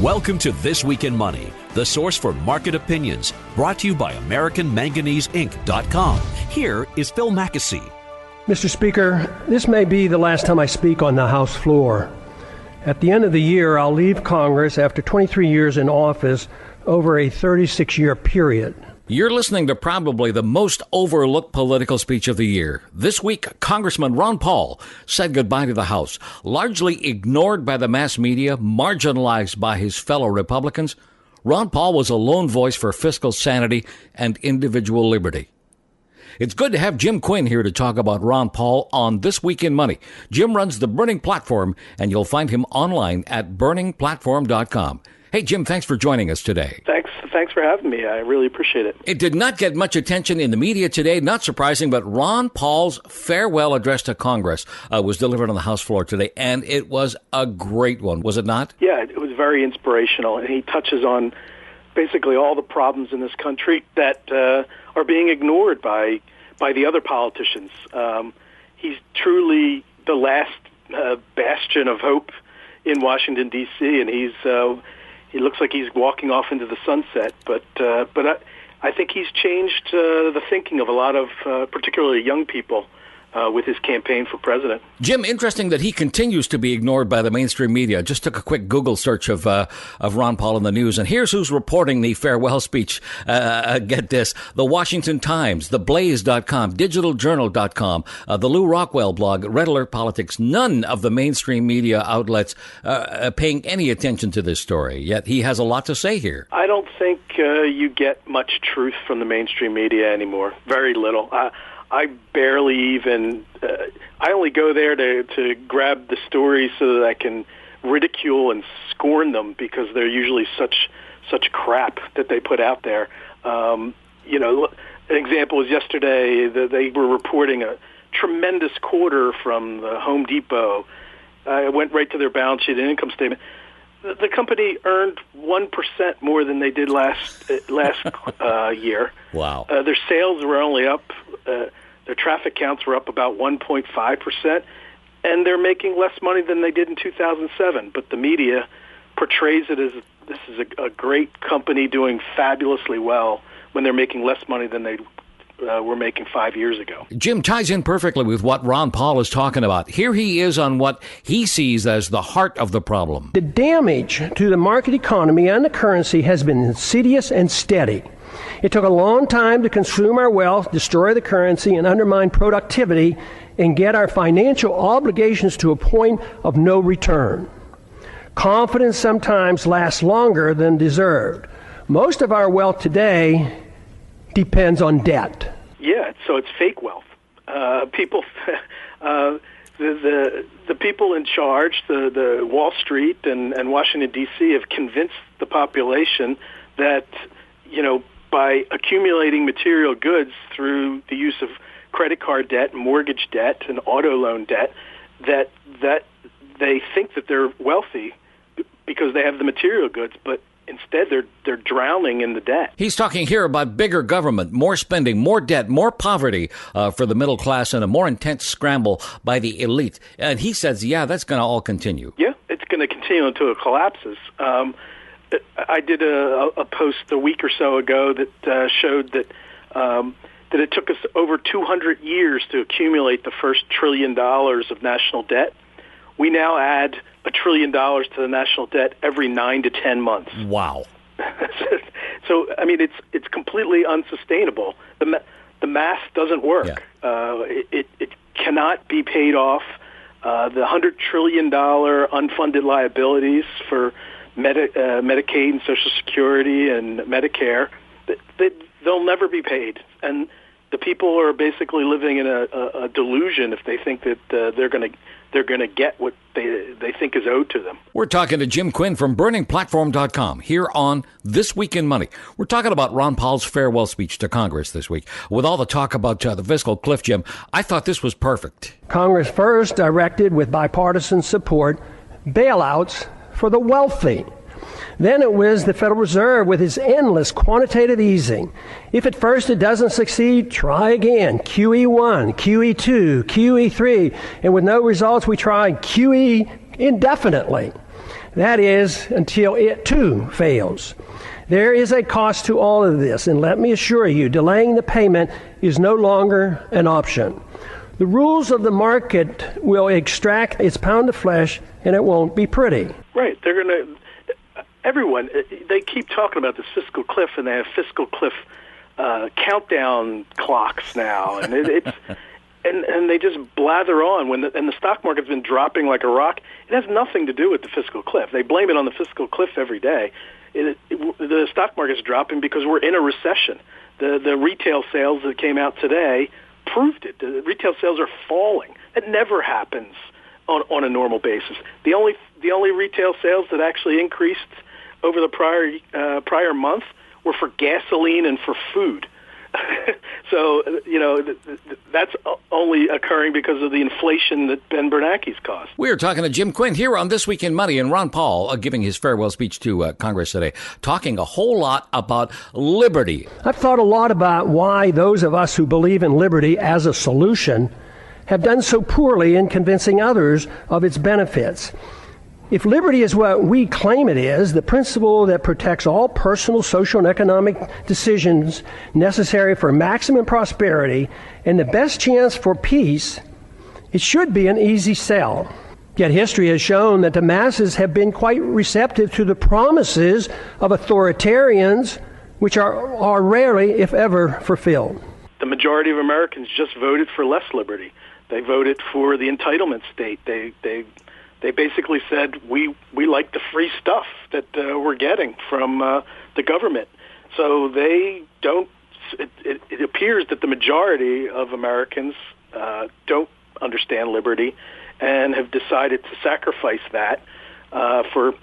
Welcome to This Week in Money, the source for market opinions, brought to you by AmericanManganeseInc.com. Here is Phil Mackesy. Mr. Speaker, this may be the last time I speak on the House floor. At the end of the year, I'll leave Congress after 23 years in office over a 36-year period. You're listening to probably the most overlooked political speech of the year. This week, Congressman Ron Paul said goodbye to the House, largely ignored by the mass media, marginalized by his fellow Republicans. Ron Paul was a lone voice for fiscal sanity and individual liberty. It's good to have Jim Quinn here to talk about Ron Paul on This Week in Money. Jim runs the Burning Platform, and you'll find him online at burningplatform.com. Hey, Jim, thanks for joining us today. Thanks for having me. I really appreciate it. It did not get much attention in the media today, not surprising, but Ron Paul's farewell address to Congress was delivered on the House floor today, and it was a great one, was it not? Yeah, it was very inspirational, and he touches on basically all the problems in this country that are being ignored by the other politicians. He's truly the last bastion of hope in Washington, D.C., and he looks like he's walking off into the sunset, but I think he's changed the thinking of a lot of particularly young people with his campaign for president. Jim, interesting that he continues to be ignored by the mainstream media. Just took a quick Google search of Ron Paul in the news, and here's who's reporting the farewell speech. Get this: the Washington Times, theblaze.com, digitaljournal.com, the Lou Rockwell blog, Red Alert Politics. None of the mainstream media outlets paying any attention to this story, yet he has a lot to say here. I don't think you get much truth from the mainstream media anymore. Very little. I barely even, I only go there to grab the stories so that I can ridicule and scorn them because they're usually such crap that they put out there. An example was yesterday that they were reporting a tremendous quarter from the Home Depot. I went right to their balance sheet and income statement. The company earned 1% more than they did last year. Wow. Their sales were only up. Their traffic counts were up about 1.5%, and they're making less money than they did in 2007. But the media portrays it as this is a great company doing fabulously well when they're making less money than they were making 5 years ago. Jim ties in perfectly with what Ron Paul is talking about. Here he is on what he sees as the heart of the problem. The damage to the market economy and the currency has been insidious and steady. It took a long time to consume our wealth, destroy the currency, and undermine productivity, and get our financial obligations to a point of no return. Confidence sometimes lasts longer than deserved. Most of our wealth today depends on debt. Yeah, so it's fake wealth. People, the people in charge, the Wall Street and Washington, D.C. have convinced the population that, by accumulating material goods through the use of credit card debt, mortgage debt, and auto loan debt, that they think that they're wealthy because they have the material goods, but instead they're drowning in the debt. He's talking here about bigger government, more spending, more debt, more poverty for the middle class, and a more intense scramble by the elite. And he says, yeah, that's going to all continue. Yeah, it's going to continue until it collapses. I did a post a week or so ago that showed that it took us over 200 years to accumulate the first $1 trillion of national debt. We now add $1 trillion to the national debt every 9 to 10 months. Wow. So, I mean, it's completely unsustainable. The math doesn't work. Yeah. It cannot be paid off. The $100 trillion unfunded liabilities for Medicaid and Social Security and Medicare, they'll never be paid. And the people are basically living in a delusion if they think that they're going to get what they think is owed to them. We're talking to Jim Quinn from burningplatform.com here on This Week in Money. We're talking about Ron Paul's farewell speech to Congress this week. With all the talk about the fiscal cliff, Jim, I thought this was perfect. Congress first directed with bipartisan support bailouts for the wealthy. Then it was the Federal Reserve with its endless quantitative easing. If at first it doesn't succeed, try again. QE1, QE2, QE3, and with no results, we try QE indefinitely. That is, until it too fails. There is a cost to all of this, and let me assure you, delaying the payment is no longer an option. The rules of the market will extract its pound of flesh, and it won't be pretty. Right. They're going to... Everyone, they keep talking about this fiscal cliff, and they have fiscal cliff countdown clocks now, and it's and they just blather on. And the stock market's been dropping like a rock. It has nothing to do with the fiscal cliff. They blame it on the fiscal cliff every day. The stock market's dropping because we're in a recession. The retail sales that came out today proved it. The retail sales are falling. It never happens on a normal basis. The only retail sales that actually increased over the prior month were for gasoline and for food. So, that's only occurring because of the inflation that Ben Bernanke's caused. We're talking to Jim Quinn here on This Week in Money, and Ron Paul giving his farewell speech to Congress today, talking a whole lot about liberty. I've thought a lot about why those of us who believe in liberty as a solution have done so poorly in convincing others of its benefits. If liberty is what we claim it is, the principle that protects all personal, social, and economic decisions necessary for maximum prosperity and the best chance for peace, it should be an easy sell. Yet history has shown that the masses have been quite receptive to the promises of authoritarians, which are rarely, if ever, fulfilled. The majority of Americans just voted for less liberty. They voted for the entitlement state. They basically said, we like the free stuff that we're getting from the government. So they don't, it appears that the majority of Americans don't understand liberty and have decided to sacrifice that for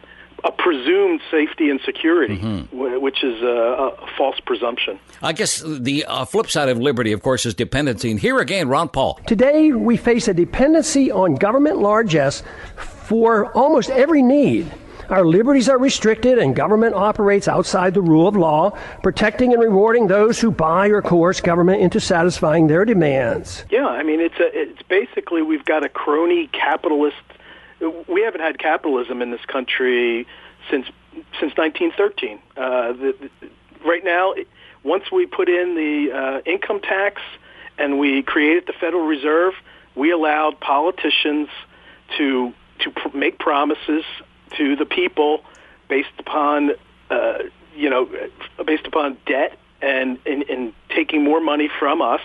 a presumed safety and security, which is a false presumption. I guess the flip side of liberty, of course, is dependency. And here again, Ron Paul. Today, we face a dependency on government largesse for almost every need. Our liberties are restricted and government operates outside the rule of law, protecting and rewarding those who buy or coerce government into satisfying their demands. Yeah, I mean, it's basically we've got a crony capitalist. We haven't had capitalism in this country since 1913. Right now, once we put in the income tax and we created the Federal Reserve, we allowed politicians to make promises to the people based upon debt and taking more money from us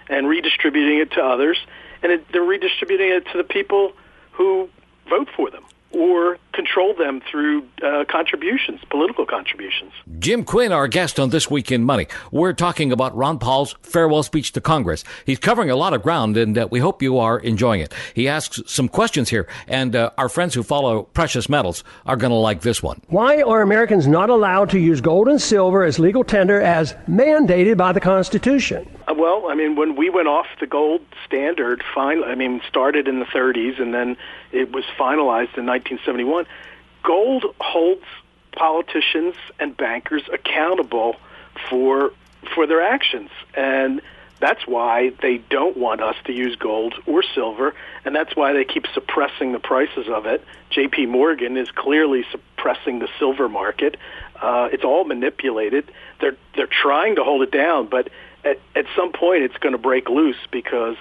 and redistributing it to others, and they're redistributing it to the people who vote for them or control them through contributions, political contributions. Jim Quinn, our guest on This Week in Money. We're talking about Ron Paul's farewell speech to Congress. He's covering a lot of ground, and we hope you are enjoying it. He asks some questions here, and our friends who follow precious metals are going to like this one. Why are Americans not allowed to use gold and silver as legal tender as mandated by the Constitution? Well, I mean, when we went off the gold standard, started in the 30s, and then it was finalized in 1971, gold holds politicians and bankers accountable for their actions, and that's why they don't want us to use gold or silver, and that's why they keep suppressing the prices of it. J.P. Morgan is clearly suppressing the silver market. It's all manipulated. They're trying to hold it down, but at some point it's going to break loose because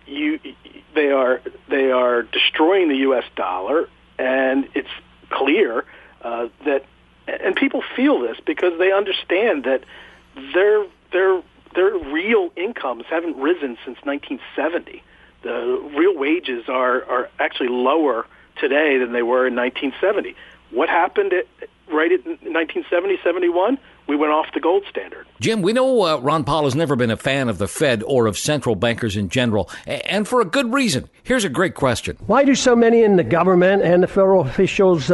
they are destroying the U.S. dollar, and it's clear that, and people feel this because they understand that their real incomes haven't risen since 1970. The real wages are actually lower today than they were in 1970. What happened right in 1970, 71? We went off the gold standard. Jim, we know Ron Paul has never been a fan of the Fed or of central bankers in general, and for a good reason. Here's a great question. Why do so many in the government and the federal officials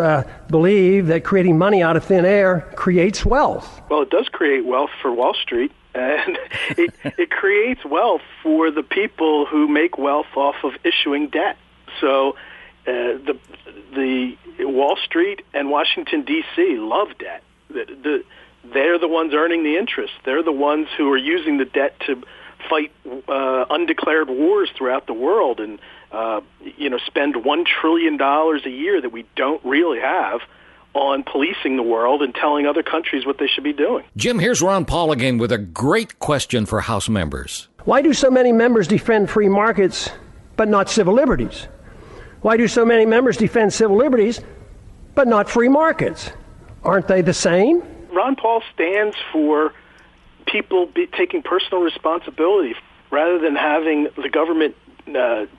believe that creating money out of thin air creates wealth? Well, it does create wealth for Wall Street, and it creates wealth for the people who make wealth off of issuing debt. So the Wall Street and Washington, D.C. love debt. They're the ones earning the interest. They're the ones who are using the debt to fight undeclared wars throughout the world and spend $1 trillion a year that we don't really have on policing the world and telling other countries what they should be doing. Jim, here's Ron Paul again with a great question for House members. Why do so many members defend free markets but not civil liberties? Why do so many members defend civil liberties but not free markets? Aren't they the same? Ron Paul stands for people taking personal responsibility rather than having the government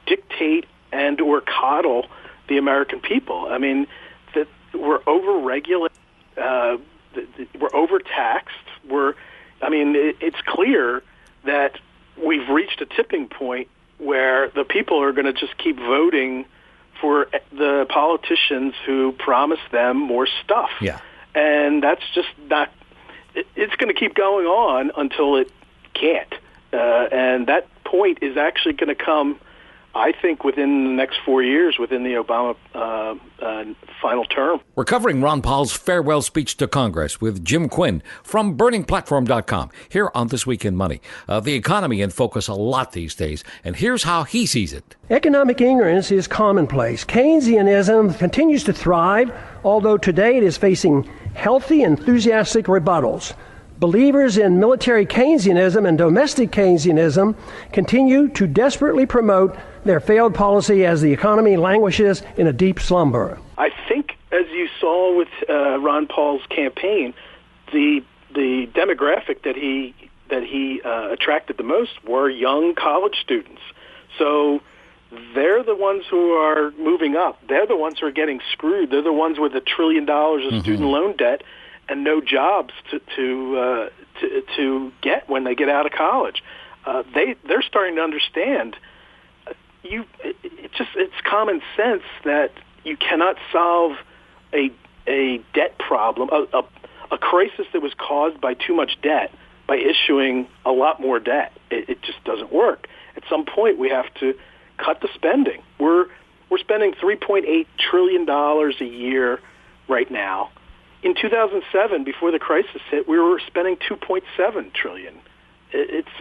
dictate and or coddle the American people. I mean, that we're over-regulated, we're overtaxed. It's clear that we've reached a tipping point where the people are going to just keep voting for the politicians who promise them more stuff. Yeah. And that's just not, it's going to keep going on until it can't. And that point is actually going to come, I think, within the next 4 years, within the Obama final term. We're covering Ron Paul's farewell speech to Congress with Jim Quinn from BurningPlatform.com here on This Week in Money. The economy in focus a lot these days, and here's how he sees it. Economic ignorance is commonplace. Keynesianism continues to thrive, although today it is facing healthy, enthusiastic rebuttals. Believers in military Keynesianism and domestic Keynesianism continue to desperately promote their failed policy as the economy languishes in a deep slumber. I think, as you saw with Ron Paul's campaign, the demographic that he attracted the most were young college students. So they're the ones who are moving up. They're the ones who are getting screwed. They're the ones with $1 trillion of student loan debt and no jobs to get when they get out of college. They're starting to understand. It's common sense that you cannot solve a debt problem, a crisis that was caused by too much debt, by issuing a lot more debt. It just doesn't work. At some point, we have to cut the spending. We're spending $3.8 trillion a year right now. In 2007, before the crisis hit, we were spending $2.7 trillion.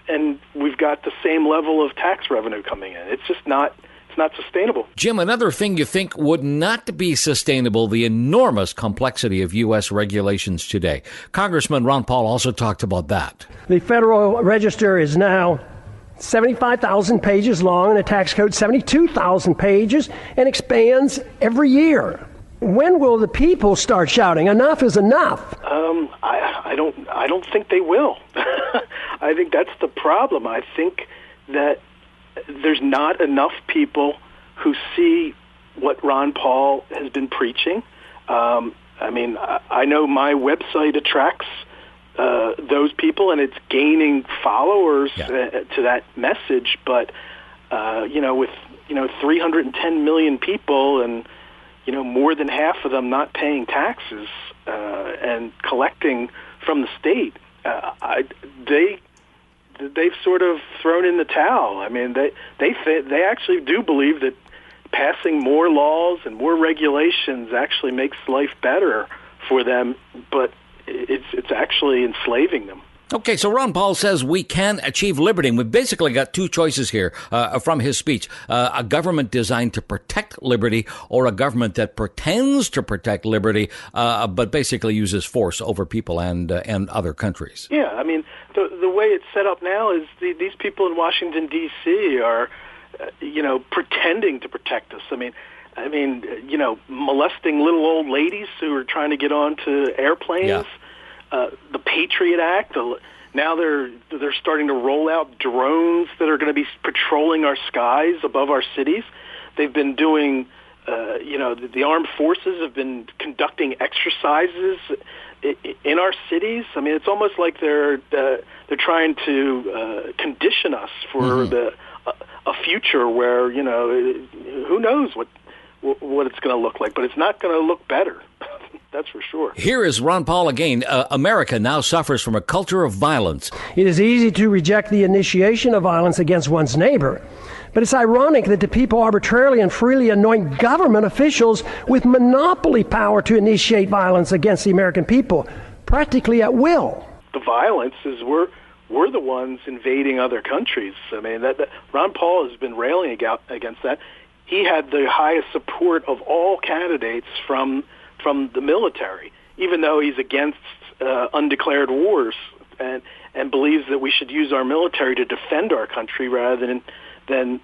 And we've got the same level of tax revenue coming in. It's just not sustainable. Jim, another thing you think would not be sustainable, the enormous complexity of U.S. regulations today. Congressman Ron Paul also talked about that. The Federal Register is now 75,000 pages long, and the tax code 72,000 pages, and expands every year. When will the people start shouting, enough is enough? I don't think they will. I think that's the problem. I think that there's not enough people who see what Ron Paul has been preaching. I know my website attracts those people, and it's gaining followers to that message. But with 310 million people and more than half of them not paying taxes and collecting from the state, they've sort of thrown in the towel. I mean, they actually do believe that passing more laws and more regulations actually makes life better for them, but it's actually enslaving them. Okay, so Ron Paul says we can achieve liberty, and we've basically got two choices here from his speech. A government designed to protect liberty, or a government that pretends to protect liberty, but basically uses force over people and other countries. Yeah, I mean, the way it's set up now is these people in Washington, D.C. are, pretending to protect us. I mean, molesting little old ladies who are trying to get onto airplanes. Yeah. The Patriot Act. Now they're starting to roll out drones that are going to be patrolling our skies above our cities. They've been doing, the armed forces have been conducting exercises in our cities. I mean, it's almost like they're trying to condition us for a future where who knows what it's going to look like, but it's not going to look better. That's for sure. Here is Ron Paul again. America now suffers from a culture of violence. It is easy to reject the initiation of violence against one's neighbor. But it's ironic that the people arbitrarily and freely anoint government officials with monopoly power to initiate violence against the American people, practically at will. The violence is we're the ones invading other countries. I mean, that Ron Paul has been railing against that. he had the highest support of all candidates from the military, even though he's against undeclared wars and believes that we should use our military to defend our country rather than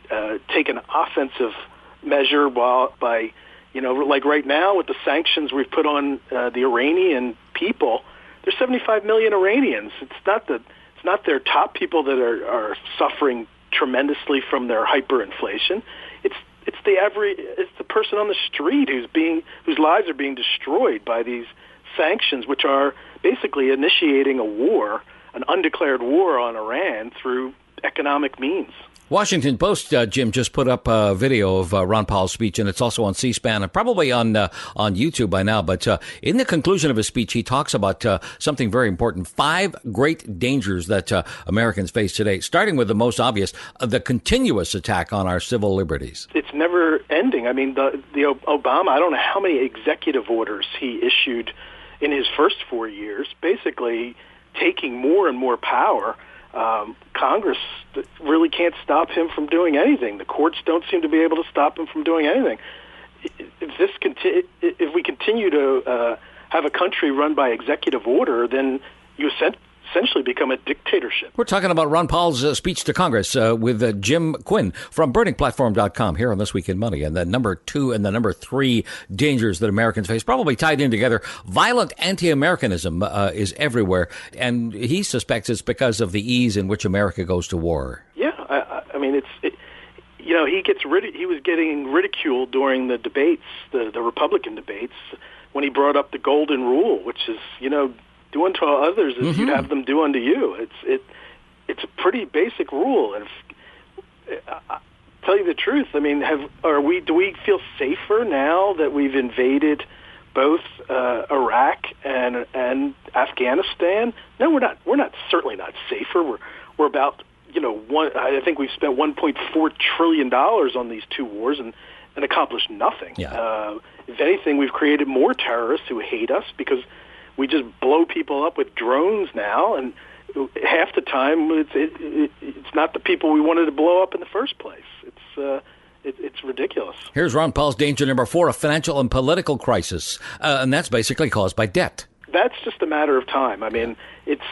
take an offensive measure by like right now with the sanctions we've put on the Iranian people. There's 75 million Iranians. It's not their top people that are suffering tremendously from their hyperinflation. It's the person on the street whose lives are being destroyed by these sanctions, which are basically initiating a war, an undeclared war on Iran through economic means. Washington Post, Jim, just put up a video of Ron Paul's speech, and it's also on C-SPAN and probably on YouTube by now. But in the conclusion of his speech, he talks about something very important: 5 great dangers that Americans face today, starting with the most obvious, the continuous attack on our civil liberties. It's never ending. I mean, the Obama, I don't know how many executive orders he issued in his first 4 years, basically taking more and more power. Congress really can't stop him from doing anything. The courts don't seem to be able to stop him from doing anything. If we continue to have a country run by executive order, then you essentially become a dictatorship. We're talking about Ron Paul's speech to Congress with Jim Quinn from BurningPlatform.com here on This Week in Money. And the number 2 and the number 3 dangers that Americans face, probably tied in together. Violent anti-Americanism is everywhere. And he suspects it's because of the ease in which America goes to war. Yeah, I mean, he was getting ridiculed during the debates, the Republican debates, when he brought up the golden rule, which is, do unto others as you'd have them do unto you. It's a pretty basic rule. And tell you the truth, I mean, do we feel safer now that we've invaded both Iraq and Afghanistan? No, we're not. We're certainly not safer. We're about I think we've spent $1.4 trillion on these 2 wars and accomplished nothing. Yeah. If anything, we've created more terrorists who hate us because we just blow people up with drones now, and half the time it's not the people we wanted to blow up in the first place. It's ridiculous. Here's Ron Paul's danger number 4, a financial and political crisis, and that's basically caused by debt. That's just a matter of time. I mean, it's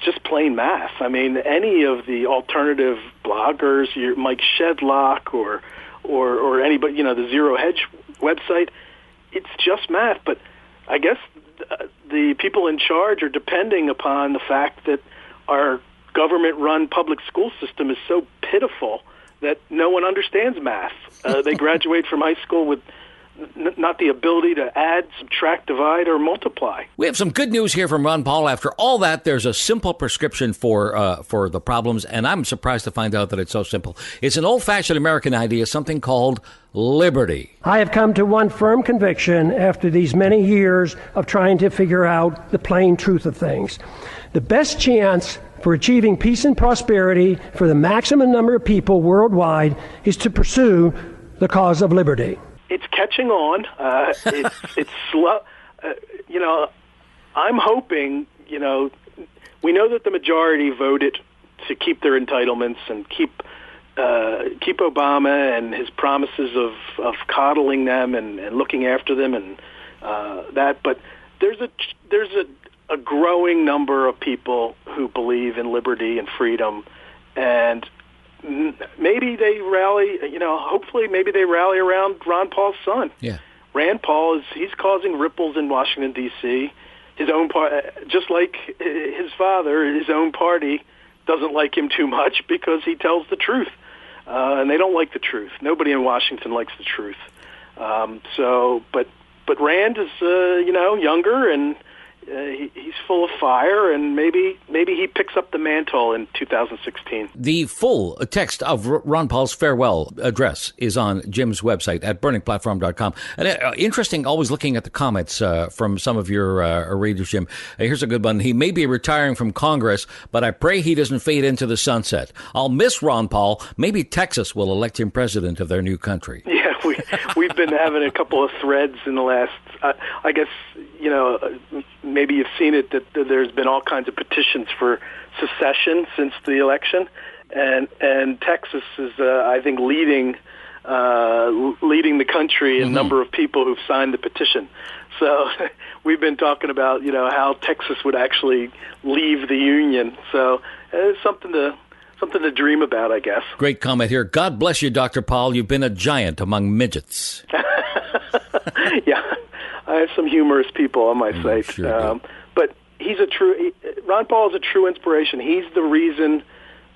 just plain math. I mean, any of the alternative bloggers, your Mike Shedlock or anybody, the Zero Hedge website, it's just math. But I guess the people in charge are depending upon the fact that our government-run public school system is so pitiful that no one understands math. They graduate from high school with not the ability to add, subtract, divide, or multiply. We have some good news here from Ron Paul. After all that, there's a simple prescription for the problems, and I'm surprised to find out that it's so simple. It's an old-fashioned American idea, something called liberty. I have come to one firm conviction after these many years of trying to figure out the plain truth of things. The best chance for achieving peace and prosperity for the maximum number of people worldwide is to pursue the cause of liberty. It's catching on. It's slow. I'm hoping, we know that the majority voted to keep their entitlements and keep Obama and his promises of coddling them and looking after them and that. But there's a growing number of people who believe in liberty and freedom, and maybe they rally, hopefully maybe they rally around Ron Paul's son. Yeah. Rand Paul he's causing ripples in Washington, D.C. His own just like his father, his own party doesn't like him too much because he tells the truth. And they don't like the truth. Nobody in Washington likes the truth. But Rand is, younger and he's full of fire, and maybe he picks up the mantle in 2016. The full text of Ron Paul's farewell address is on Jim's website at BurningPlatform.com. And interesting, always looking at the comments from some of your readers, Jim. Here's a good one. He may be retiring from Congress, but I pray he doesn't fade into the sunset. I'll miss Ron Paul. Maybe Texas will elect him president of their new country. Yeah, we've been having a couple of threads in the last, I guess, maybe you've seen it, that there's been all kinds of petitions for secession since the election. and Texas is, I think, leading the country in number of people who've signed the petition. So we've been talking about, how Texas would actually leave the Union. So it's something to dream about, I guess. Great comment here. God bless you, Dr. Paul. You've been a giant among midgets. Yeah, I have some humorous people on my site. Sure but Ron Paul is a true inspiration. He's the reason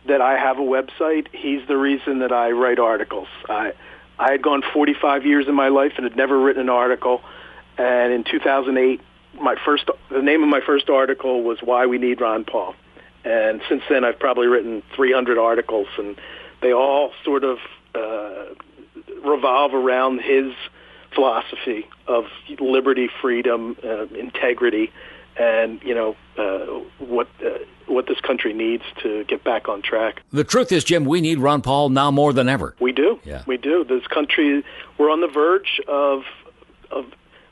that I have a website. He's the reason that I write articles. I had gone 45 years in my life and had never written an article. And in 2008, the name of my first article was Why We Need Ron Paul. And since then, I've probably written 300 articles, and they all sort of revolve around his philosophy of liberty, freedom, integrity, and what this country needs to get back on track. The truth is, Jim, we need Ron Paul now more than ever. We do. Yeah. We do. This country, we're on the verge of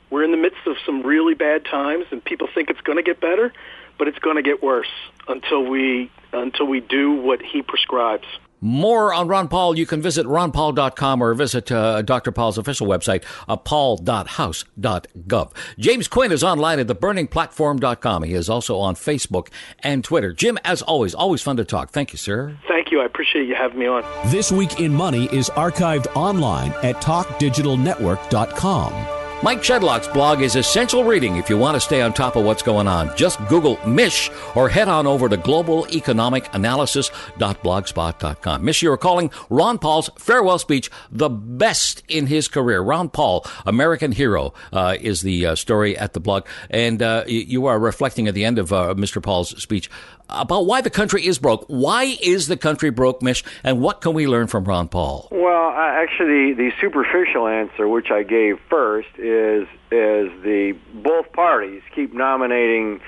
we're in the midst of some really bad times, and people think it's going to get better, but it's going to get worse until we do what he prescribes. More on Ron Paul, you can visit ronpaul.com or visit Dr. Paul's official website, paul.house.gov. James Quinn is online at theburningplatform.com. He is also on Facebook and Twitter. Jim, as always fun to talk. Thank you, sir. Thank you. I appreciate you having me on. This Week in Money is archived online at talkdigitalnetwork.com. Mike Shedlock's blog is essential reading if you want to stay on top of what's going on. Just Google Mish or head on over to globaleconomicanalysis.blogspot.com. Mish, you're calling Ron Paul's farewell speech the best in his career. Ron Paul, American hero, is the story at the blog. And you are reflecting at the end of Mr. Paul's speech about why the country is broke. Why is the country broke, Mish, and what can we learn from Ron Paul? Well, actually, the superficial answer, which I gave first, is the both parties keep nominating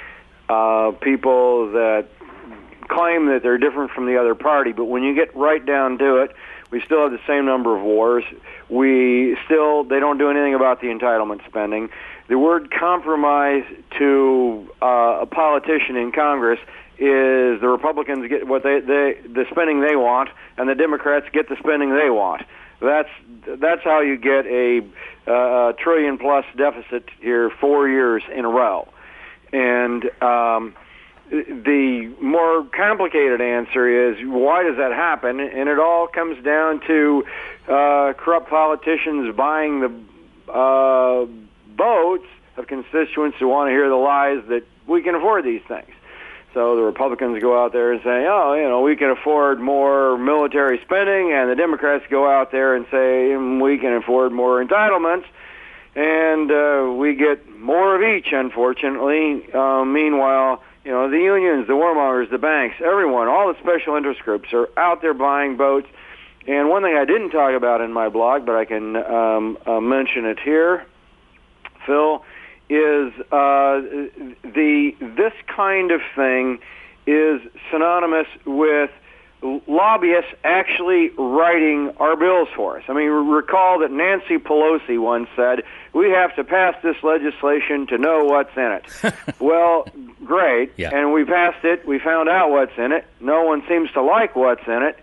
people that claim that they're different from the other party, but when you get right down to it, we still have the same number of wars. They don't do anything about the entitlement spending. The word compromise to a politician in Congress is the Republicans get what the spending they want, and the Democrats get the spending they want. That's how you get a trillion-plus deficit here 4 years in a row. And the more complicated answer is, why does that happen? And it all comes down to corrupt politicians buying the votes of constituents who want to hear the lies that we can afford these things. So the Republicans go out there and say, we can afford more military spending, and the Democrats go out there and say, we can afford more entitlements, and we get more of each, unfortunately. Meanwhile, the unions, the warmongers, the banks, everyone, all the special interest groups are out there buying votes. And one thing I didn't talk about in my blog, but I can mention it here, Phil, is this kind of thing is synonymous with lobbyists actually writing our bills for us. I mean, recall that Nancy Pelosi once said, we have to pass this legislation to know what's in it. Well, great, yeah. And we passed it. We found out what's in it. No one seems to like what's in it.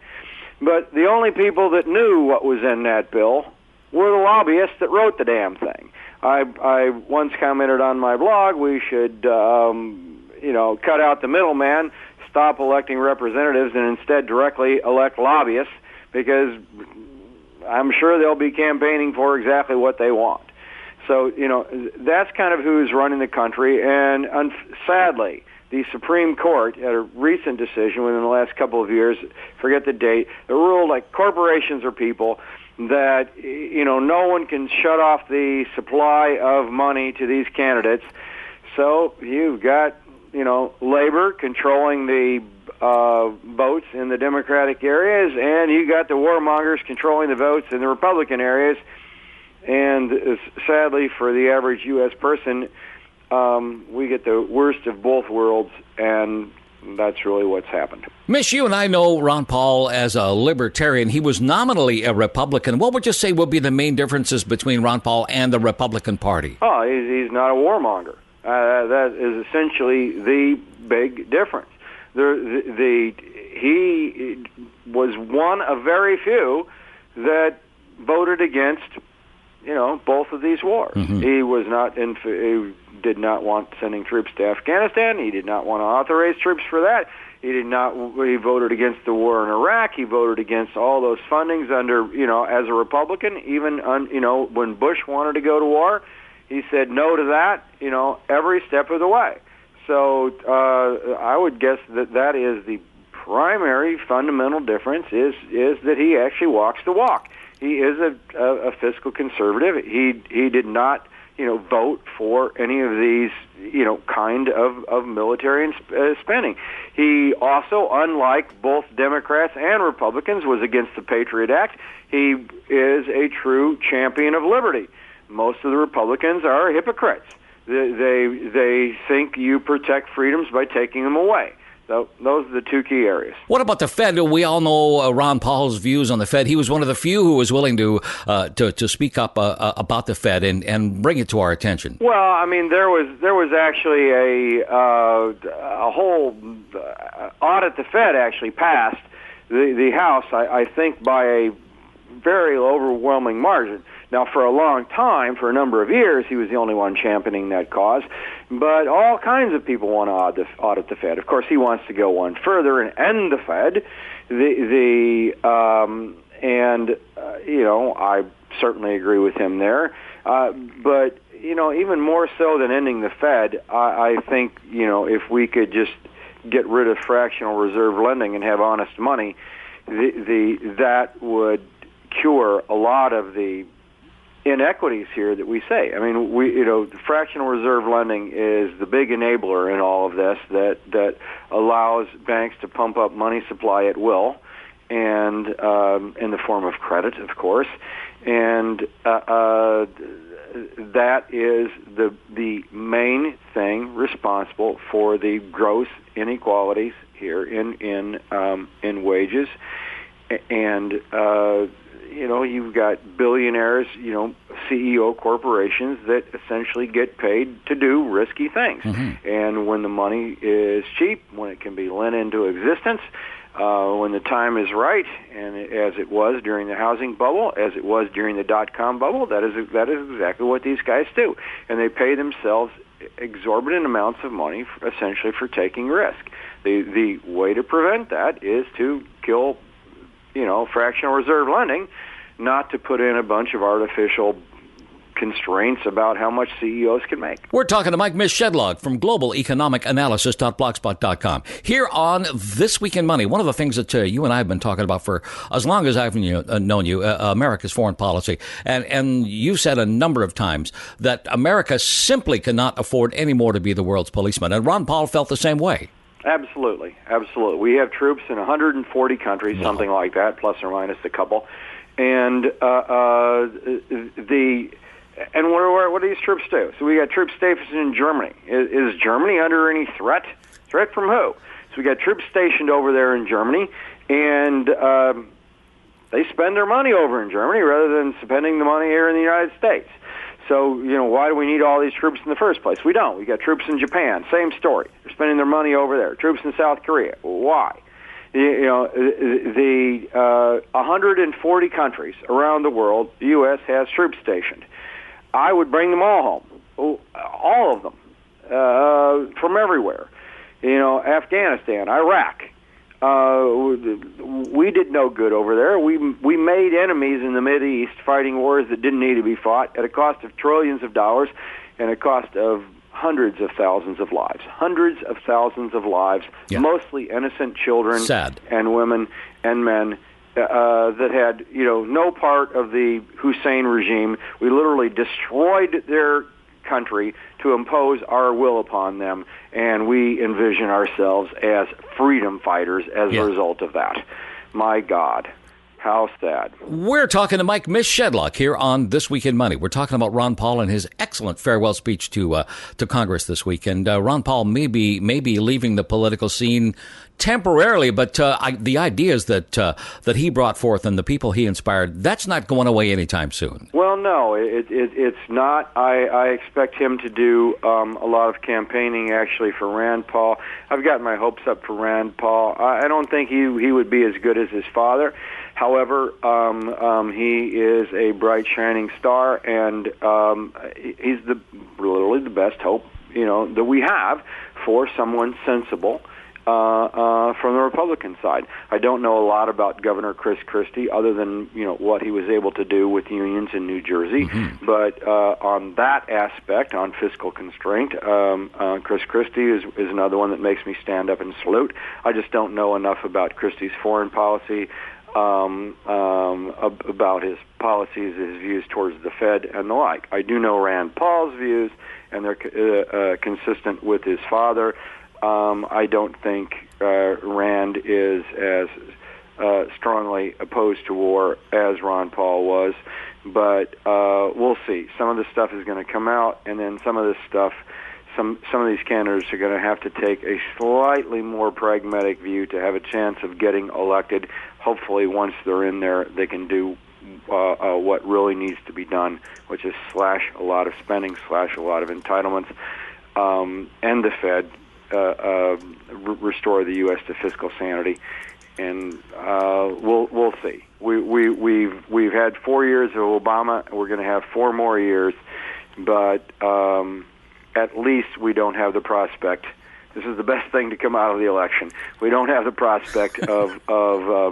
But the only people that knew what was in that bill were the lobbyists that wrote the damn thing. I once commented on my blog, we should, cut out the middleman, stop electing representatives, and instead directly elect lobbyists, because I'm sure they'll be campaigning for exactly what they want. So, that's kind of who's running the country, and sadly, the Supreme Court, at a recent decision within the last couple of years, forget the date, it ruled like corporations are people, that no one can shut off the supply of money to these candidates. So you've got labor controlling the votes in the Democratic areas, and you got the warmongers controlling the votes in the Republican areas. And sadly, for the average U.S. person, we get the worst of both worlds, and that's really what's happened. Mish, you and I know Ron Paul as a libertarian. He was nominally a Republican. What would you say would be the main differences between Ron Paul and the Republican Party? Oh, he's not a warmonger. That is essentially the big difference. He was one of very few that voted against, both of these wars. Mm-hmm. He did not want sending troops to Afghanistan. He did not want to authorize troops for that. He voted against the war in Iraq. He voted against all those fundings as a Republican. Even when Bush wanted to go to war, he said no to that, every step of the way. So I would guess that is the primary fundamental difference is that he actually walks the walk. He is a fiscal conservative. He did not vote for any of these kind of military spending. He also, unlike both Democrats and Republicans, was against the Patriot Act. He is a true champion of liberty. Most of the Republicans are hypocrites. They think you protect freedoms by taking them away. So those are the two key areas. What about the Fed? We all know Ron Paul's views on the Fed. He was one of the few who was willing to speak up about the Fed and bring it to our attention. Well, I mean, there was actually a whole audit. The Fed actually passed the House, I think, by a very overwhelming margin. Now, for a long time, for a number of years, he was the only one championing that cause. But all kinds of people want to audit the Fed. Of course, he wants to go one further and end the Fed. I certainly agree with him there. But even more so than ending the Fed, I think if we could just get rid of fractional reserve lending and have honest money, that would cure a lot of the inequities here that we say. I mean, fractional reserve lending is the big enabler in all of this that allows banks to pump up money supply at will, and in the form of credit, of course, and that is the main thing responsible for the gross inequalities here in wages, and you've got billionaires, CEO corporations that essentially get paid to do risky things. Mm-hmm. And when the money is cheap, when it can be lent into existence, when the time is right, and as it was during the housing bubble, as it was during the dot-com bubble, that is exactly what these guys do. And they pay themselves exorbitant amounts of money, essentially, for taking risk. The way to prevent that is to kill fractional reserve lending, not to put in a bunch of artificial constraints about how much CEOs can make. We're talking to Mike Shedlock from globaleconomicanalysis.blogspot.com. Here on This Week in Money, one of the things that you and I have been talking about for as long as I've known you, America's foreign policy. And you said a number of times that America simply cannot afford any more to be the world's policeman. And Ron Paul felt the same way. Absolutely. We have troops in 140 countries, something like that, plus or minus a couple. And what do these troops do? So we got troops stationed in Germany. Is Germany under any threat? Threat from who? So we got troops stationed over there in Germany, and they spend their money over in Germany rather than spending the money here in the United States. So, why do we need all these troops in the first place? We don't. We got troops in Japan. Same story. They're spending their money over there. Troops in South Korea. Why? 140 countries around the world, the U.S. has troops stationed. I would bring them all home. All of them. From everywhere. Afghanistan, Iraq. We did no good over there. We made enemies in the Mideast fighting wars that didn't need to be fought at a cost of trillions of dollars and a cost of hundreds of thousands of lives. Hundreds of thousands of lives, mostly innocent children Sad. And women and men that had, no part of the Hussein regime. We literally destroyed their country to impose our will upon them, and we envision ourselves as freedom fighters as a result of that. My God. How sad. We're talking to Miss Shedlock here on This Week in Money. We're talking about Ron Paul and his excellent farewell speech to Congress this week. And Ron Paul may be leaving the political scene temporarily, but the ideas that he brought forth and the people he inspired, that's not going away anytime soon. Well, no, it's not. I expect him to do a lot of campaigning, actually, for Rand Paul. I've got my hopes up for Rand Paul. I don't think he would be as good as his father. However, he is a bright, shining star, and he's literally the best hope, that we have for someone sensible from the Republican side. I don't know a lot about Governor Chris Christie, other than what he was able to do with unions in New Jersey. Mm-hmm. But on that aspect, on fiscal constraint, Chris Christie is another one that makes me stand up and salute. I just don't know enough about Christie's foreign policy. About his policies, his views towards the Fed, and the like. I do know Rand Paul's views, and they're consistent with his father. I don't think Rand is as strongly opposed to war as Ron Paul was, but we'll see. Some of the stuff is going to come out, and then some of this stuff, some of these candidates are going to have to take a slightly more pragmatic view to have a chance of getting elected. Hopefully, once they're in there, they can do what really needs to be done, which is slash a lot of spending, slash a lot of entitlements, end the Fed, restore the U.S. to fiscal sanity, and we'll see. We've had 4 years of Obama. We're going to have 4 more years, but at least we don't have the prospect. This is the best thing to come out of the election. We don't have the prospect of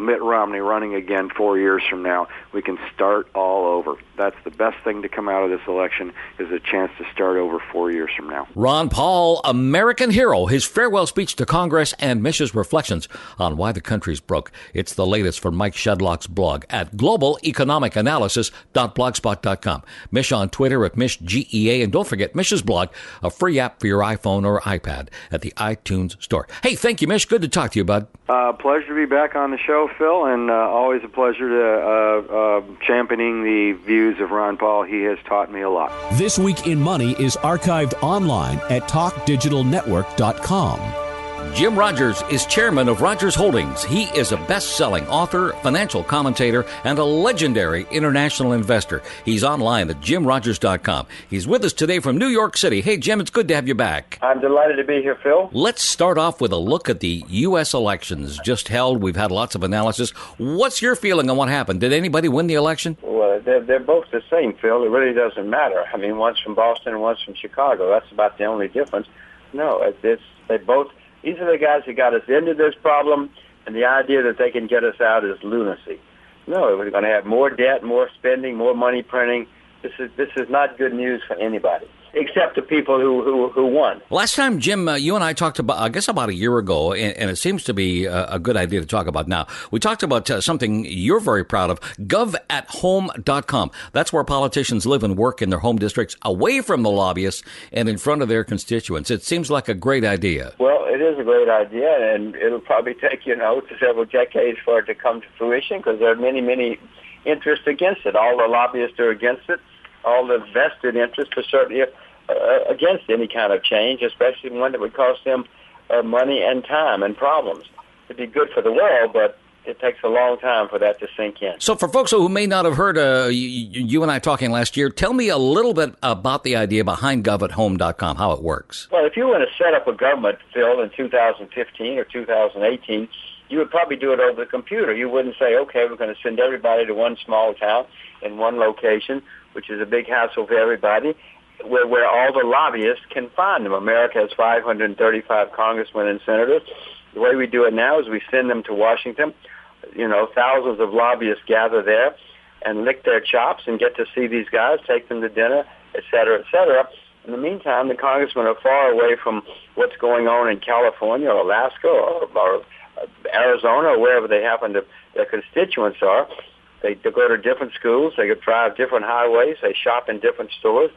Mitt Romney running again 4 years from now. We can start all over. That's the best thing to come out of this election, is a chance to start over 4 years from now. Ron Paul, American hero, his farewell speech to Congress and Mish's reflections on why the country's broke. It's the latest from Mike Shedlock's blog at globaleconomicanalysis.blogspot.com. Mish on Twitter at MishGEA. And don't forget Mish's blog, a free app for your iPhone or iPad at the iTunes store. Hey, thank you, Mish. Good to talk to you, bud. Pleasure to be back on the show, Phil, and always a pleasure to championing the views of Ron Paul. He has taught me a lot. This Week in Money is archived online at talkdigitalnetwork.com. Jim Rogers is chairman of Rogers Holdings. He is a best-selling author, financial commentator, and a legendary international investor. He's online at jimrogers.com. He's with us today from New York City. Hey, Jim, it's good to have you back. I'm delighted to be here, Phil. Let's start off with a look at the U.S. elections just held. We've had lots of analysis. What's your feeling on what happened? Did anybody win the election? Well, they're both the same, Phil. It really doesn't matter. I mean, one's from Boston and one's from Chicago. That's about the only difference. No, they both... These are the guys who got us into this problem, and the idea that they can get us out is lunacy. No, we're going to have more debt, more spending, more money printing. This is not good news for anybody, except the people who won. Last time, Jim, you and I talked about, I guess about a year ago, and it seems to be a good idea to talk about now. We talked about something you're very proud of, govathome.com. That's where politicians live and work in their home districts, away from the lobbyists and in front of their constituents. It seems like a great idea. Well, it is a great idea, and it'll probably take, several decades for it to come to fruition, because there are many, many interests against it. All the lobbyists are against it. All the vested interests are certainly against any kind of change, especially one that would cost them money and time and problems. It'd be good for the world, but it takes a long time for that to sink in. So for folks who may not have heard you and I talking last year, tell me a little bit about the idea behind govathome.com, how it works. Well, if you want to set up a government, Phil, in 2015 or 2018, you would probably do it over the computer. You wouldn't say, okay, we're going to send everybody to one small town in one location, which is a big hassle for everybody, where all the lobbyists can find them. America has 535 congressmen and senators. The way we do it now is we send them to Washington. Thousands of lobbyists gather there and lick their chops and get to see these guys, take them to dinner, et cetera, et cetera. In the meantime, the congressmen are far away from what's going on in California or Alaska or Arizona or wherever they happen to, their constituents are. They go to different schools. They drive different highways. They shop in different stores.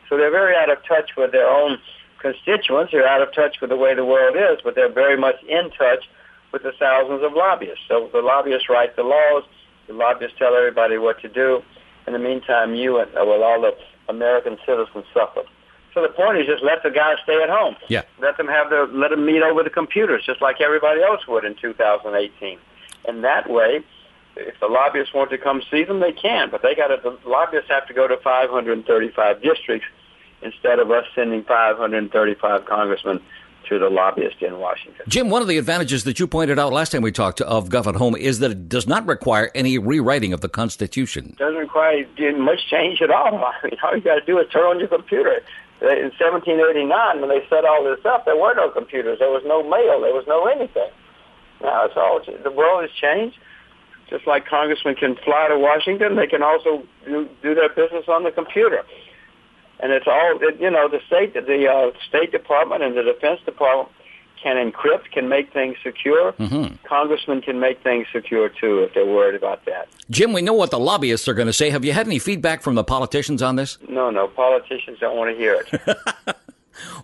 So they're very out of touch with their own constituents. They're out of touch with the way the world is, but they're very much in touch with the thousands of lobbyists. So the lobbyists write the laws, The lobbyists tell everybody what to do. In the meantime, you and all the American citizens suffer. So the point is just let the guys stay at home. Yeah. Let them meet over the computers just like everybody else would in 2018. And that way, if the lobbyists want to come see them, they can. But the lobbyists have to go to 535 districts instead of us sending 535 congressmen to the lobbyist in Washington. Jim, one of the advantages that you pointed out last time we talked of Gov at Home is that it does not require any rewriting of the Constitution. It doesn't require much change at all. I mean, all you got to do is turn on your computer. In 1789, when they set all this up, there were no computers. There was no mail. There was no anything. Now it's all the world has changed. Just like congressmen can fly to Washington, they can also do their business on the computer. And it's all, the State Department and the Defense Department can encrypt, can make things secure. Mm-hmm. Congressmen can make things secure, too, if they're worried about that. Jim, we know what the lobbyists are going to say. Have you had any feedback from the politicians on this? No, politicians don't want to hear it.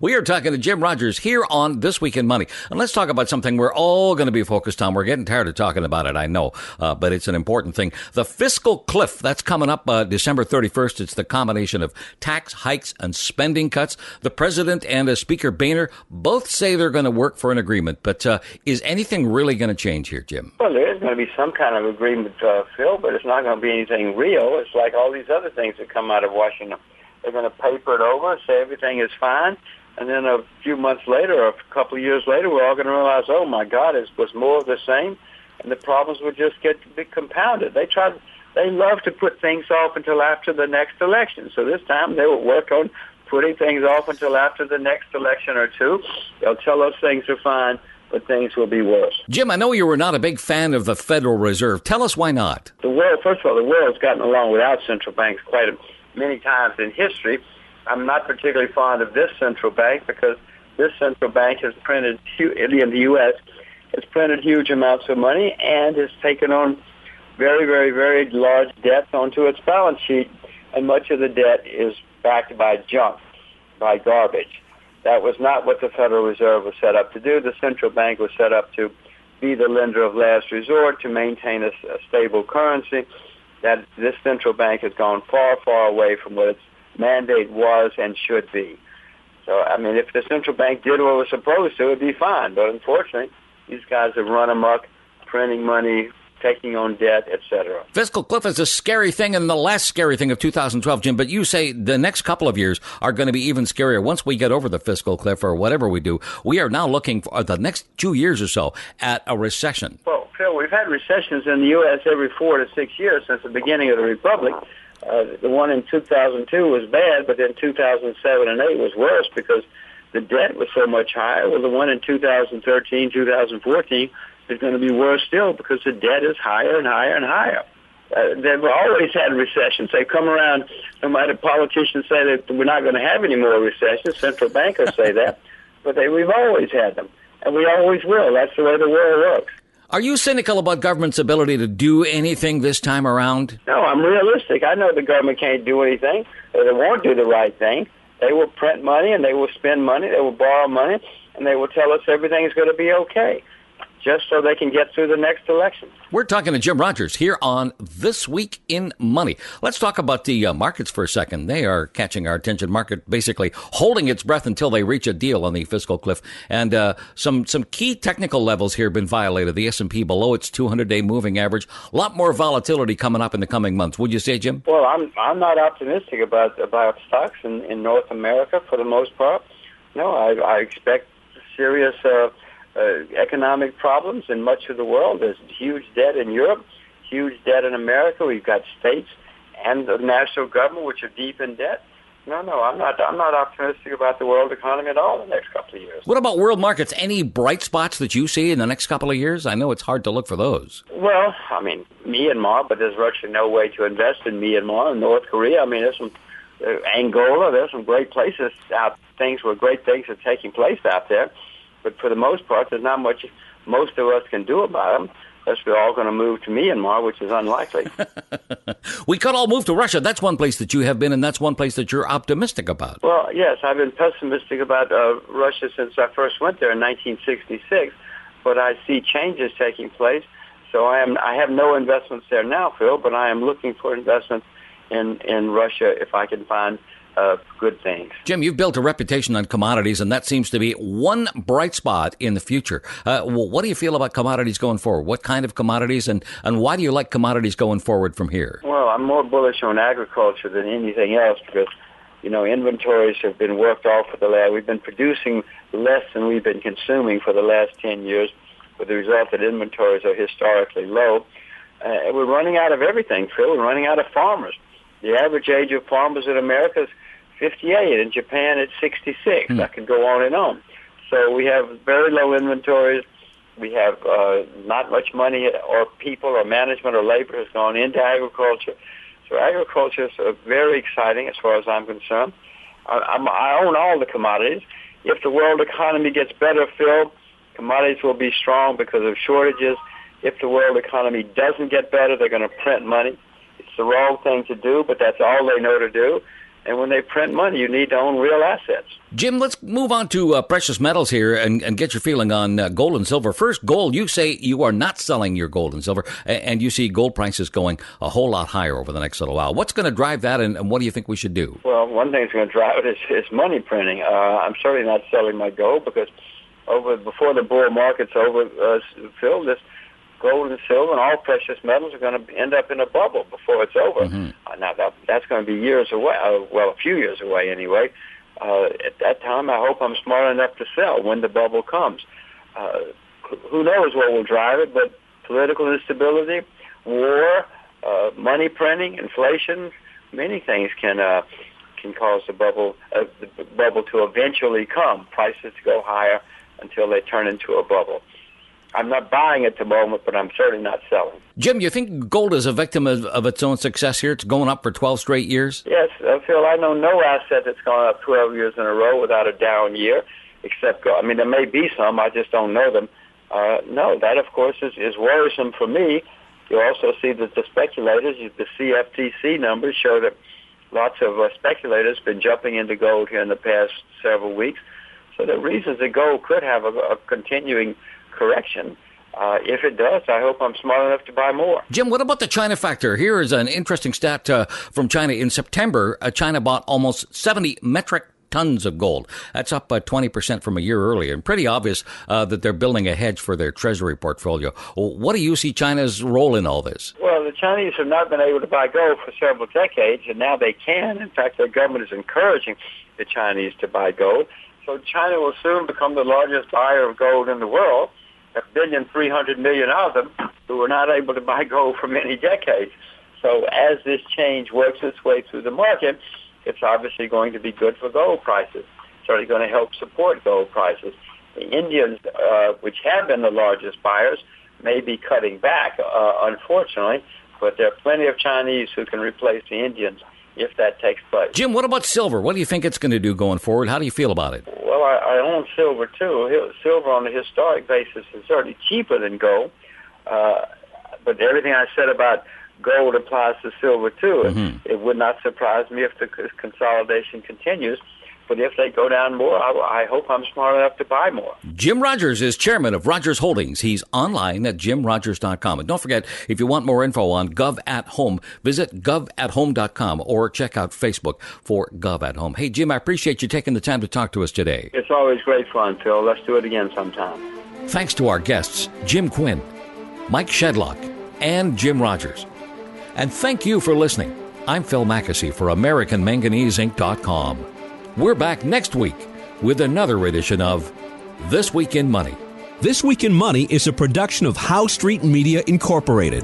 We are talking to Jim Rogers here on This Week in Money. And let's talk about something we're all going to be focused on. We're getting tired of talking about it, I know, but it's an important thing. The fiscal cliff, that's coming up December 31st. It's the combination of tax hikes and spending cuts. The president and Speaker Boehner both say they're going to work for an agreement. But is anything really going to change here, Jim? Well, there is going to be some kind of agreement, Phil, but it's not going to be anything real. It's like all these other things that come out of Washington. They're going to paper it over, say everything is fine, and then a few months later or a couple of years later, we're all going to realize, oh, my God, it was more of the same, and the problems would just get compounded. They love to put things off until after the next election. So this time they will work on putting things off until after the next election or two. They'll tell us things are fine, but things will be worse. Jim, I know you were not a big fan of the Federal Reserve. Tell us why not. First of all, the world's gotten along without central banks quite many times in history. I'm not particularly fond of this central bank because this central bank has printed, in the U.S., has printed huge amounts of money and has taken on very, very, very large debts onto its balance sheet, and much of the debt is backed by junk, by garbage. That was not what the Federal Reserve was set up to do. The central bank was set up to be the lender of last resort, to maintain a stable currency. That this central bank has gone far, far away from what its mandate was and should be. So, I mean, if the central bank did what it was supposed to, it would be fine. But unfortunately, these guys have run amok, printing money, taking on debt, etc. Fiscal cliff is a scary thing and the last scary thing of 2012, Jim, but you say the next couple of years are going to be even scarier. Once we get over the fiscal cliff or whatever we do, we are now looking for the next 2 years or so at a recession. Well, Phil, we've had recessions in the U.S. every 4 to 6 years since the beginning of the Republic. The one in 2002 was bad, but then 2007 and 8 was worse because the debt was so much higher. Well, the one in 2013, 2014 is going to be worse still because the debt is higher and higher and higher. They've always had recessions. They come around, no matter politicians say that we're not going to have any more recessions, central bankers say that, but we've always had them, and we always will. That's the way the world works. Are you cynical about government's ability to do anything this time around? No, I'm realistic. I know the government can't do anything. They won't do the right thing. They will print money, and they will spend money. They will borrow money, and they will tell us everything is going to be okay, just so they can get through the next election. We're talking to Jim Rogers here on This Week in Money. Let's talk about the markets for a second. They are catching our attention. Market basically holding its breath until they reach a deal on the fiscal cliff. And some key technical levels here have been violated. The S&P below its 200-day moving average. A lot more volatility coming up in the coming months. Would you say, Jim? Well, I'm not optimistic about stocks in North America for the most part. No, I expect serious economic problems in much of the world. There's huge debt in Europe, huge debt in America. We've got states and the national government which are deep in debt. No, I'm not optimistic about the world economy at all in the next couple of years. What about world markets? Any bright spots that you see in the next couple of years? I know it's hard to look for those. Well, I mean, Myanmar, but there's virtually no way to invest in Myanmar and North Korea. I mean, there's some Angola. There's some great places great things are taking place out there. But for the most part, there's not much most of us can do about them, unless we're all going to move to Myanmar, which is unlikely. We could all move to Russia. That's one place that you have been, and that's one place that you're optimistic about. Well, yes, I've been pessimistic about Russia since I first went there in 1966, but I see changes taking place. So I have no investments there now, Phil, but I am looking for investments in Russia if I can find good things. Jim, you've built a reputation on commodities, and that seems to be one bright spot in the future. What do you feel about commodities going forward? What kind of commodities, and why do you like commodities going forward from here? Well, I'm more bullish on agriculture than anything else because, inventories have been worked off for the last. We've been producing less than we've been consuming for the last 10 years, with the result that inventories are historically low. We're running out of everything, Phil. We're running out of farmers. The average age of farmers in America is 58. In Japan, it's 66. I could go on and on. So we have very low inventories. We have not much money or people or management or labor has gone into agriculture. So agriculture is very exciting as far as I'm concerned. I own all the commodities. If the world economy gets better, Phil, commodities will be strong because of shortages. If the world economy doesn't get better, they're going to print money. It's the wrong thing to do, but that's all they know to do. And when they print money, you need to own real assets. Jim, let's move on to precious metals here and get your feeling on gold and silver. First, gold, you say you are not selling your gold and silver, and you see gold prices going a whole lot higher over the next little while. What's going to drive that, and what do you think we should do? Well, one thing that's going to drive it is money printing. I'm certainly not selling my gold because before the bull market's over, Phil, this gold and silver and all precious metals are going to end up in a bubble before it's over. Now, that's going to be years away, a few years away anyway. At that time, I hope I'm smart enough to sell when the bubble comes. Who knows what will drive it, but political instability, war, money printing, inflation, many things can cause the bubble to eventually come, prices to go higher until they turn into a bubble. I'm not buying at the moment, but I'm certainly not selling. Jim, you think gold is a victim of its own success here? It's going up for 12 straight years? Yes, Phil, I know no asset that's gone up 12 years in a row without a down year, except, there may be some, I just don't know them. No, that, of course, is worrisome for me. You also see that the speculators, the CFTC numbers show that lots of speculators have been jumping into gold here in the past several weeks. So there are reasons that gold could have a continuing correction. If it does, I hope I'm smart enough to buy more. Jim, what about the China factor? Here is an interesting stat from China. In September, China bought almost 70 metric tons of gold. That's up 20% from a year earlier, and pretty obvious that they're building a hedge for their treasury portfolio. What do you see China's role in all this? Well, the Chinese have not been able to buy gold for several decades, and now they can. In fact, their government is encouraging the Chinese to buy gold. So China will soon become the largest buyer of gold in the world. 1.3 billion of them who were not able to buy gold for many decades. So as this change works its way through the market, it's obviously going to be good for gold prices. It's certainly going to help support gold prices. The Indians, which have been the largest buyers, may be cutting back, unfortunately, but there are plenty of Chinese who can replace the Indians if that takes place. Jim, what about silver? What do you think it's going to do going forward? How do you feel about it? Well, I own silver, too. Silver on a historic basis is certainly cheaper than gold. But everything I said about gold applies to silver, too. It would not surprise me if the consolidation continues. But if they go down more, I hope I'm smart enough to buy more. Jim Rogers is chairman of Rogers Holdings. He's online at jimrogers.com. And don't forget, if you want more info on Gov at Home, visit govathome.com or check out Facebook for Gov at Home. Hey, Jim, I appreciate you taking the time to talk to us today. It's always great fun, Phil. Let's do it again sometime. Thanks to our guests, Jim Quinn, Mike Shedlock, and Jim Rogers. And thank you for listening. I'm Phil Mackesy for AmericanManganeseInc.com. We're back next week with another edition of This Week in Money. This Week in Money is a production of Howe Street Media Incorporated.